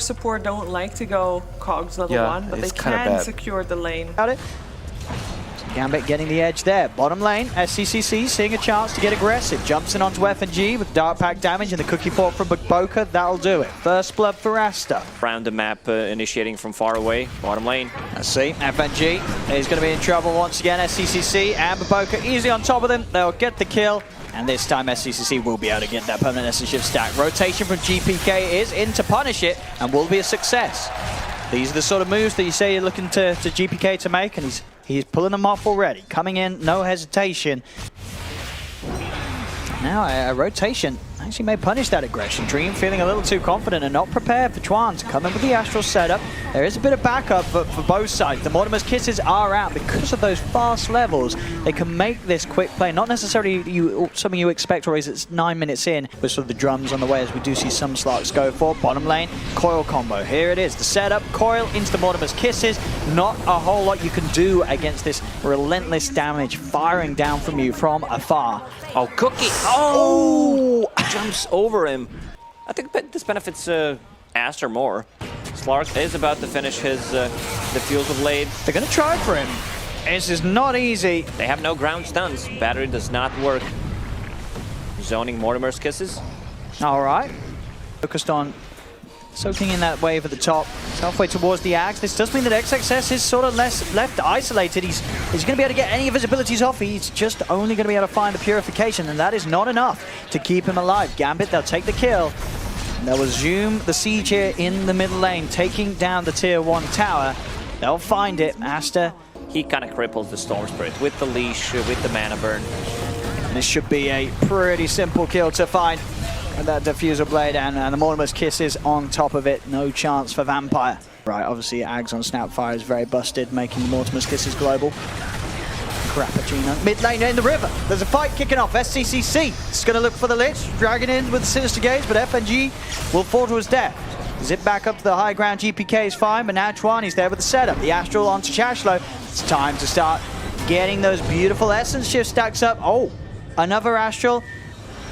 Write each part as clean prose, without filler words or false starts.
support don't like to go cogs level 1, but they can secure the lane. Got it. Gambit getting the edge there. Bottom lane, SCCC seeing a chance to get aggressive. Jumps in onto FNG with Dark Pack damage and the cookie fork from Boka. That'll do it. First blood for Aster. Around the map, initiating from far away. Bottom lane. Let's see. FNG is going to be in trouble once again. SCCC and Boka easy on top of them. They'll get the kill. And this time SCCC will be able to get that permanent Essence Shift stack. Rotation from GPK is in to punish it and will be a success. These are the sort of moves that you say you're looking to GPK to make, and he's pulling them off already. Coming in, no hesitation. Now a rotation actually may punish that aggression. Dream feeling a little too confident and not prepared for Chuan to come in with the Astral setup. There is a bit of backup for both sides. The Mortimer's Kisses are out because of those fast levels. They can make this quick play. Not necessarily something you expect, or is it's 9 minutes in with sort of the drums on the way, as we do see some Slarks go for. Bottom lane, coil combo. Here it is. The setup, coil into the Mortimer's Kisses. Not a whole lot you can do against this relentless damage firing down from you from afar. Oh, Cookie! Oh! Jumps over him. I think this benefits Aster more. Slark is about to finish his defusal blade. They're going to try for him. This is not easy. They have no ground stuns. Battery does not work. Zoning Mortimer's Kisses. All right. Focused on soaking in that wave at the top. It's halfway towards the Axe. This does mean that XXS is sort of left isolated. He's going to be able to get any of his abilities off. He's just only going to be able to find the purification, and that is not enough to keep him alive. Gambit, they'll take the kill. And they'll resume the siege here in the middle lane, taking down the tier 1 tower. They'll find it. Aster. He kind of cripples the Storm Spirit with the leash, with the mana burn. And this should be a pretty simple kill to find. With that diffuser blade and the Mortimer's Kisses on top of it. No chance for Vampire. Right, obviously Ags on Snapfire is very busted, making the Mortimer's Kisses global. Crappuccino. Mid lane in the river. There's a fight kicking off. SCCC is going to look for the Lich. Dragging in with the Sinister Gaze, but FNG will fall to his death. Zip back up to the high ground. GPK is fine, but now Chuan is there with the setup. The Astral onto Shashlo. It's time to start getting those beautiful Essence Shift stacks up. Oh, another Astral.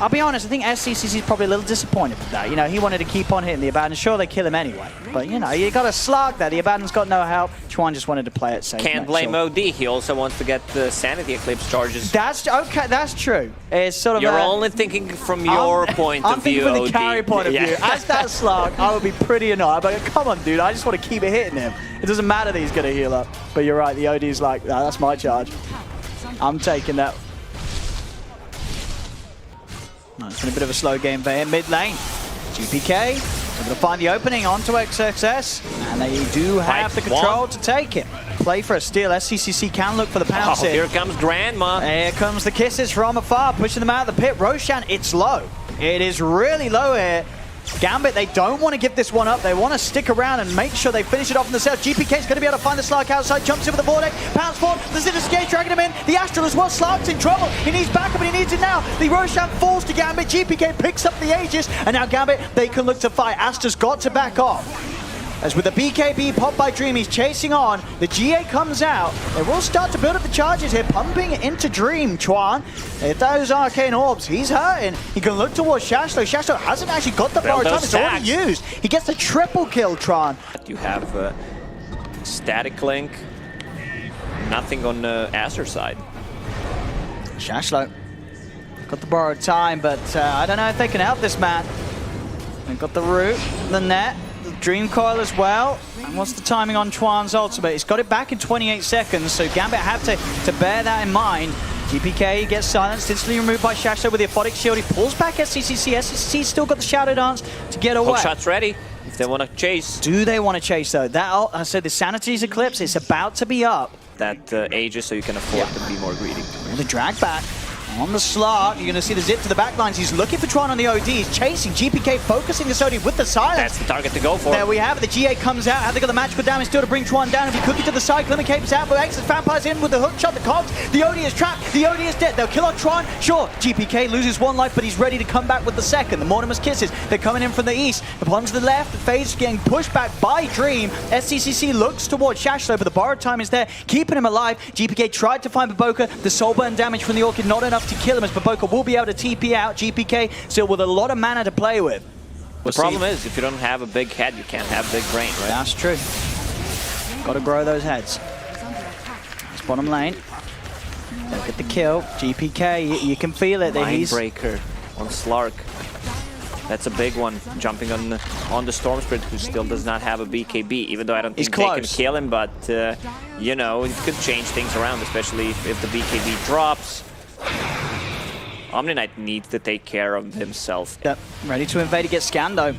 I'll be honest, I think SCCC is probably a little disappointed with that. You know, he wanted to keep on hitting the Abaddon. Sure, they kill him anyway. But, you know, you got a Slark there. The Abaddon's got no help. Chuan just wanted to play it safe. Can't blame OD. He also wants to get the Sanity Eclipse charges. That's okay. That's true. It's sort of You're only thinking from your point of view, I'm thinking from the carry point of view. As that Slark, I would be pretty annoyed. But come on, dude. I just want to keep it hitting him. It doesn't matter that he's going to heal up. But you're right. The OD's like, nah, that's my charge. I'm taking that. No, it's been a bit of a slow game there. Mid lane, GPK able to find the opening onto XXS, and they do have the control to take it. Play for a steal. SCCC can look for the pounce in. Here comes Grandma. Here comes the Kisses from afar, pushing them out of the pit. Roshan, it's low. It is really low here. Gambit, they don't want to give this one up. They want to stick around and make sure they finish it off in the south. GPK is going to be able to find the Slark outside. Jumps in with the Vortex. Pounce forward. The Sinister Gaze dragging him in. The Astral as well. Slark's in trouble. He needs backup and he needs it now. The Roshan falls to Gambit. GPK picks up the Aegis. And now Gambit, they can look to fight. Aster's got to back off. As with the BKB popped by Dream, he's chasing on. The GA comes out. They will start to build up the charges here, pumping into Dream. Chuan, with those arcane orbs, he's hurting. He can look towards Shashlo. Shashlo hasn't actually got the borrowed time. It's already used. He gets the triple kill, Tron. You have Static Link. Nothing on Aster's side. Shashlo got the borrowed time, but I don't know if they can help this man. They've got the root, the net. Dream Coil as well. And what's the timing on Chuan's ultimate? He's got it back in 28 seconds, so Gambit have to bear that in mind. GPK gets silenced, instantly removed by Shashlo with the Aphotic Shield. He pulls back SCCC. SCCC's still got the Shadow Dance to get away. Hook shot's ready if they want to chase. Do they want to chase, though? That, I said the Sanity's Eclipse, it's about to be up. That Aegis, so you can afford to be more greedy. And the drag back. On the Slark, you're going to see the zip to the backlines. He's looking for Tron on the OD. He's chasing GPK, focusing the Sodi with the silence. That's the target to go for. There we have it. The GA comes out. Have they got the magical damage still to bring Tron down? If you cook it to the side, Glimmer Cape's out, but Exit Vampire's in with the hook shot, the cogs. The OD is trapped. The OD is dead. They'll kill on Tron. Sure, GPK loses one life, but he's ready to come back with the second. The Mortimer's Kisses. They're coming in from the east. The pawns to the left. The phase getting pushed back by Dream. SCCC looks towards Shashlo, but the borrowed time is there, keeping him alive. GPK tried to find Baboka. The soul burn damage from the Orchid, not enough to kill him, as Baboka will be able to TP out. GPK still with a lot of mana to play with. The problem is, if you don't have a big head, you can't have big brain, right? That's true. Got to grow those heads. It's bottom lane. They'll get the kill. GPK, you can feel it. Mindbreaker on Slark. That's a big one, jumping on the Storm Spirit, who still does not have a BKB, even though I don't think they can kill him, but, you know, it could change things around, especially if the BKB drops. Omni Knight needs to take care of himself. Yep, ready to invade. He gets scanned, though.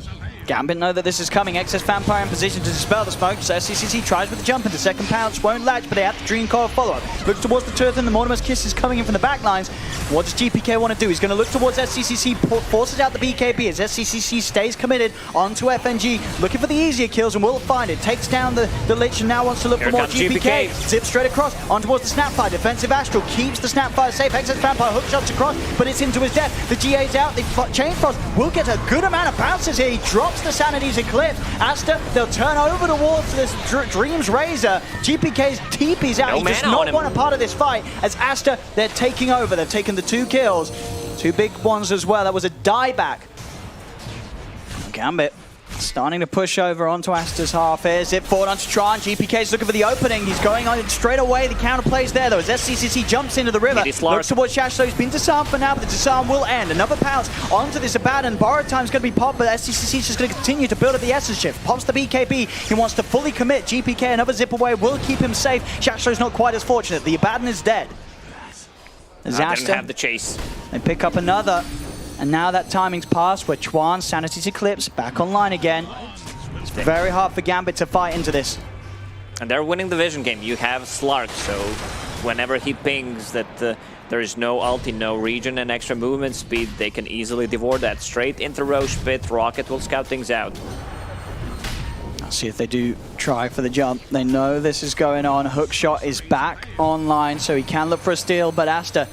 Gambit know that this is coming. Excess Vampire in position to dispel the smoke. So SCCC tries with the jump into second pounce. Won't latch, but they have the Dream Coil follow-up. Looks towards the turret, and the Mortimer's Kiss is coming in from the back lines. What does GPK want to do? He's going to look towards SCCC, forces out the BKB as SCCC stays committed onto FNG, looking for the easier kills, and will find it. Takes down the Lich and now wants to look for more GPK. Zips straight across on towards the Snapfire. Defensive Astral keeps the Snapfire safe. Excess Vampire hook shots across, but it's into his death. The GA's out. The Chain Frost will get a good amount of bounces here. He drops the Sanity's Eclipse. Aster, they'll turn over towards this Dream's Razor. GPK's TP's out. He does not want a part of this fight. As Aster, they're taking over. They've taken the 2 kills. 2 big ones as well. That was a dieback. Gambit starting to push over onto Aster's half here. Zip forward onto Tron. GPK's looking for the opening. He's going on straight away. The counter plays there, though, as SCCC jumps into the river. Looks towards Shashlo. He's been disarmed for now, but the disarm will end. Another pounce onto this Abaddon. Borrow time's going to be popped, but SCCC's just going to continue to build up the Essence Shift. Pops the BKB. He wants to fully commit. GPK, another zip away, will keep him safe. Shashlo's not quite as fortunate. The Abaddon is dead. I didn't have the chase. They pick up another. And now that timing's passed where Chuan, Sanity's Eclipse, back online again. It's very hard for Gambit to fight into this. And they're winning the vision game. You have Slark, so whenever he pings that there is no ulti, no region, and extra movement speed, they can easily devour that. Straight into Roche Pit. Rocket will scout things out. I'll see if they do try for the jump. They know this is going on. Hookshot is back online, so he can look for a steal, but Aster,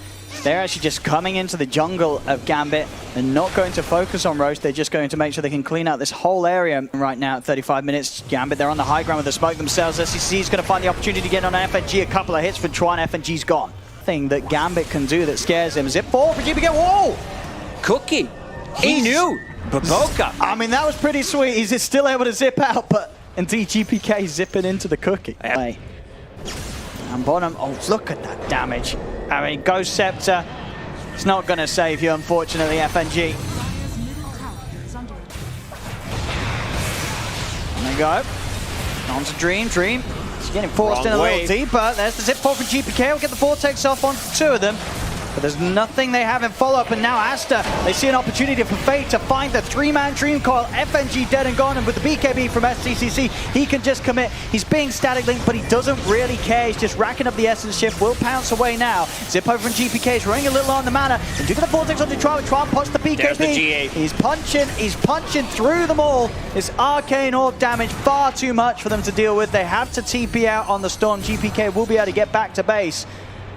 they're actually just coming into the jungle of Gambit. They're not going to focus on Roche. They're just going to make sure they can clean out this whole area right now at 35 minutes. Gambit, they're on the high ground with the smoke themselves. SCC is going to find the opportunity to get on FNG. A couple of hits for Chuan. FNG's gone. Thing that Gambit can do that scares him. Zip 4 for GPK. Whoa! Cookie! He knew! Baboka! I mean, that was pretty sweet. He's just still able to zip out, but indeed GPK zipping into the cookie. Yep. And bottom, oh, look at that damage. I mean, Ghost Scepter, it's not going to save you, unfortunately, FNG. There we go. On to Dream. He's getting forced in a little deeper. There's the zip 4 from GPK. We'll get the Vortex off on 2 of them. But there's nothing they have in follow-up, and now Aster, they see an opportunity for Fate to find the 3-man Dream Coil. FNG dead and gone, and with the BKB from SCCC, he can just commit. He's being static linked, but he doesn't really care. He's just racking up the Essence Shift. Will pounce away now. Zip over from GPK is running a little on the mana. And due to the Vortex onto Tron, Tron pots the BKB. There's the GA. He's punching through them all. This Arcane Orb damage, far too much for them to deal with. They have to TP out on the Storm. GPK will be able to get back to base.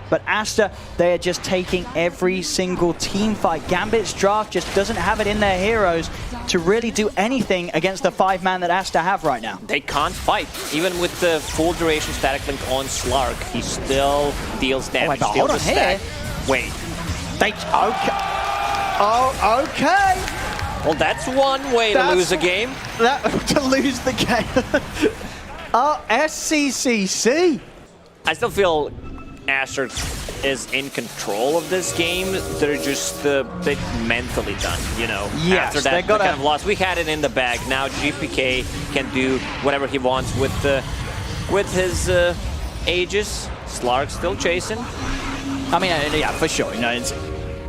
But Aster, they are just taking every single team fight. Gambit's draft just doesn't have it in their heroes to really do anything against the 5-man that Aster have right now. They can't fight. Even with the full duration static link on Slark, he still deals damage. Oh, hold on here. Wait. Okay. Oh, okay. Well, that's one way to lose a game. To lose the game. SCCC. I still feel Aster is in control of this game. They're just a bit mentally done, you know. Yes, after that kind of loss, we had it in the bag. Now GPK can do whatever he wants with his Aegis. Slark still chasing. I mean, yeah, for sure. You know, it's,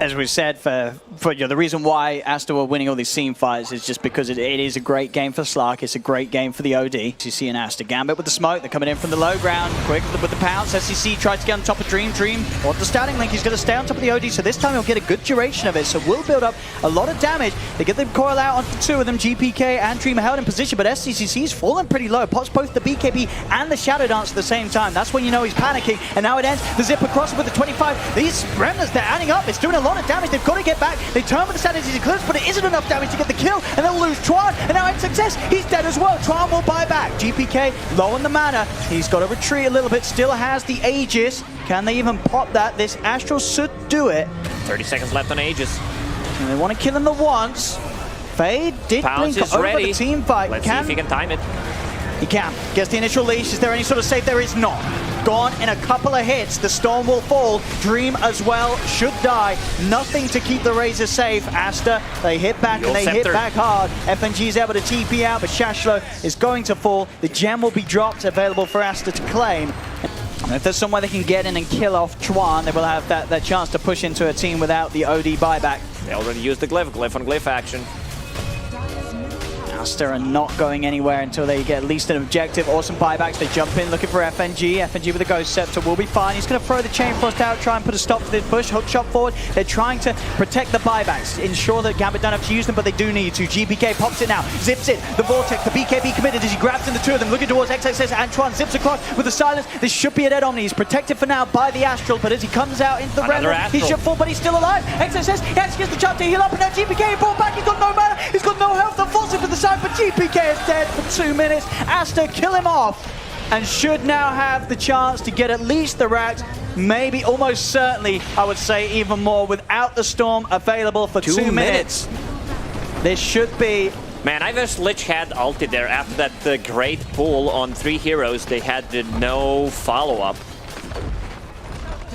as we said, for you know, the reason why Aster were winning all these team fights is just because it is a great game for Slark. It's a great game for the OD. You see an Aster Gambit with the smoke. They're coming in from the low ground. Quick with the pounce. SCC tries to get on top of Dream. Or the starting link. He's going to stay on top of the OD. So this time he'll get a good duration of it. So we'll build up a lot of damage. They get the coil out onto 2 of them. GPK and Dream are held in position. But SCCC's fallen pretty low. Pops both the BKB and the Shadow Dance at the same time. That's when you know he's panicking. And now it ends. The zip across with the 25. These Remnants, they're adding up. It's doing a lot of damage. They've got to get back. They turn with the Sanity's Eclipse, but it isn't enough damage to get the kill, and they'll lose Tron. And now in success, he's dead as well. Tron will buy back. GPK low on the mana. He's got to retreat a little bit. Still has the Aegis. Can they even pop that? This Astral should do it. 30 seconds left on Aegis. And they want to kill him the once. Fade did Pounce blink is over ready. the team fight. Let's see if he can time it. He can. Gets the initial leash. Is there any sort of save? There is not. Gone in a couple of hits. The Storm will fall. Dream as well should die. Nothing to keep the Razor safe. Aster, they hit back and they hit back hard. FNG is able to TP out, but Shashlo is going to fall. The gem will be dropped, available for Aster to claim. And if there's somewhere they can get in and kill off Chuan, they will have that chance to push into a team without the OD buyback. They already used the glyph on glyph action. Aster are not going anywhere until they get at least an objective. Awesome buybacks. They jump in looking for FNG. FNG with a Ghost Scepter will be fine. He's going to throw the Chain Frost out, try and put a stop to this push. Hook shot forward. They're trying to protect the buybacks, ensure that Gambit don't have to use them, but they do need to. GPK pops it now, zips it. The Vortex, the BKB committed as he grabs in the two of them, looking towards XXS. Antoine zips across with the silence. This should be a dead Omni. He's protected for now by the Astral, but as he comes out into the realm, he should fall, but he's still alive. XXS, he actually gets the chance to heal up, and now GPK falls back. He's got no mana. He's got no health. The force him to the side, but GPK is dead for 2 minutes. Aster kill him off and should now have the chance to get at least the racks, maybe almost certainly, I would say even more, without the Storm available for 2 minutes. This should be... Man, I wish Lich had ulted there after that great pull on 3 heroes. They had no follow-up.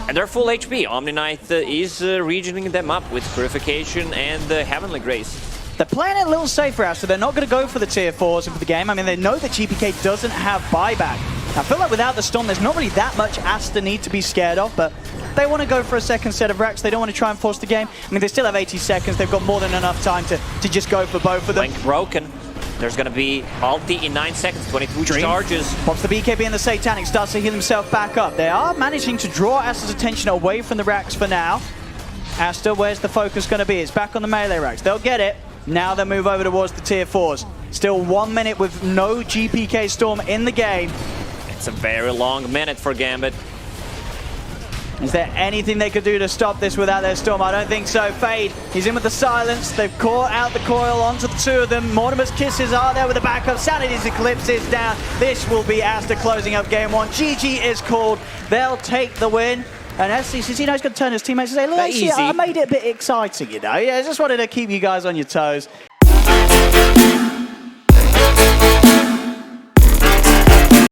And they're full HP. Omni Knight is regioning them up with Purification and Heavenly Grace. They're playing it a little safer out, so they're not going to go for the tier 4s for the game. I mean, they know that GPK doesn't have buyback. I feel like without the Storm, there's not really that much Aster need to be scared of, but they want to go for a second set of racks. They don't want to try and force the game. I mean, they still have 80 seconds. They've got more than enough time to just go for both of them. Link broken. There's going to be ulti in 9 seconds, 22 Dream charges. Pops the BKB and the Satanic, starts to heal himself back up. They are managing to draw Aster's attention away from the racks for now. Aster, where's the focus going to be? It's back on the melee racks. They'll get it. Now they move over towards the tier 4s. Still 1 minute with no GPK Storm in the game. It's a very long minute for Gambit. Is there anything they could do to stop this without their Storm? I don't think so. Fade, he's in with the silence. They've caught out the coil onto the two of them. Mortimer's Kisses are there with the backup. Sanity's Eclipse is down. This will be Aster closing up game 1. GG is called. They'll take the win. And SC says, you know, he's going to turn his teammates and say, look, actually, I made it a bit exciting, you know. Yeah, I just wanted to keep you guys on your toes.